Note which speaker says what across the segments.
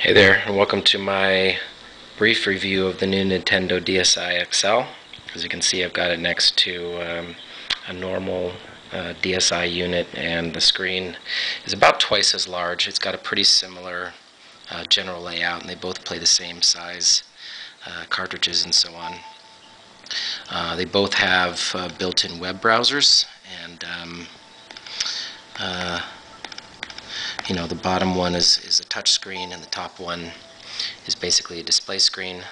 Speaker 1: Hey there, and welcome to my brief review of the new Nintendo DSi XL. As you can see, I've got it next to a normal DSi unit, and the screen is about twice as large. It's got a pretty similar general layout, and they both play the same size cartridges and so on. They both have built-in web browsers, and the bottom one is a touch screen, and the top one is basically a display screen.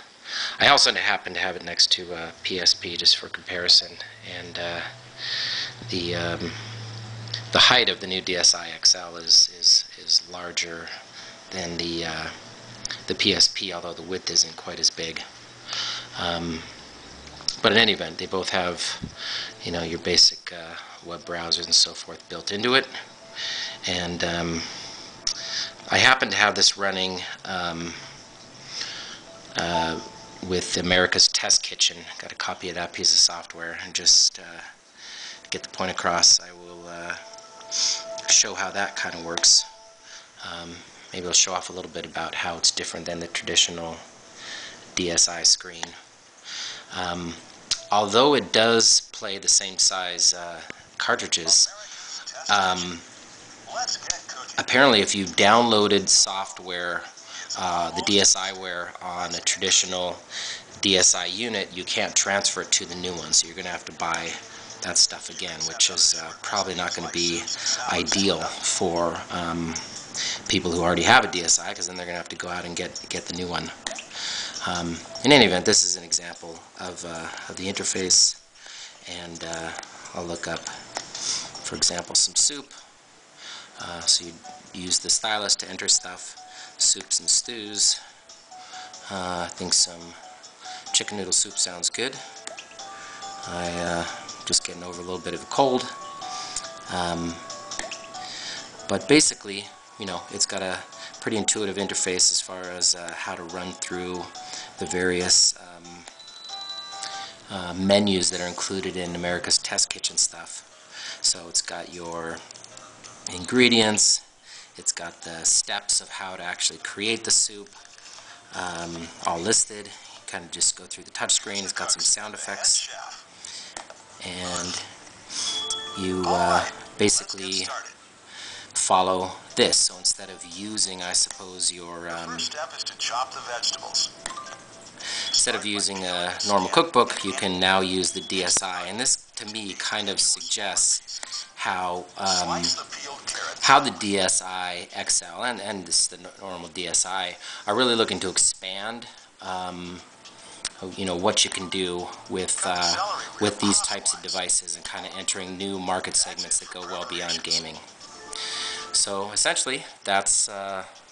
Speaker 1: I also happen to have it next to PSP just for comparison, and the height of the new DSi XL is larger than the PSP, although the width isn't quite as big. But in any event, they both have your basic web browsers and so forth built into it, and I happen to have this running with America's Test Kitchen. Got a copy of that piece of software, and just to get the point across, I will show how that kind of works. Maybe I'll show off a little bit about how it's different than the traditional DSi screen. Although it does play the same size cartridges, apparently if you downloaded software, the DSiWare on a traditional DSi unit, you can't transfer it to the new one, so you're going to have to buy that stuff again, which is probably not going to be ideal for people who already have a DSi, because then they're going to have to go out and get the new one. In any event, this is an example of the interface, and I'll look up, for example, some soup. So you use the stylus to enter stuff, soups and stews. I think some chicken noodle soup sounds good. Just getting over a little bit of a cold. But basically, it's got a pretty intuitive interface as far as how to run through the various menus that are included in America's Test Kitchen stuff. So it's got your ingredients, it's got the steps of how to actually create the soup, all listed. You kind of just go through the touch screen. It's got some sound effects, and you basically follow this. So instead of using, I suppose, your instead of using a normal cookbook, you can now use the DSi, and this to me kind of suggests how the DSi XL and the normal DSi are really looking to expand what you can do with these types of devices, and kind of entering new market segments that go well beyond gaming. So essentially, that's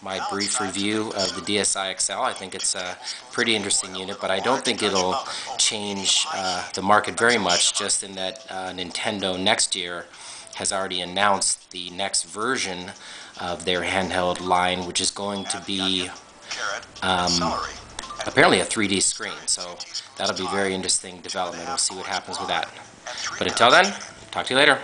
Speaker 1: my brief review of the DSi XL. I think it's a pretty interesting unit, but I don't think it'll change the market very much, just in that Nintendo next year has already announced the next version of their handheld line, which is going to be apparently a 3D screen. So that'll be a very interesting development. We'll see what happens with that. But until then, talk to you later.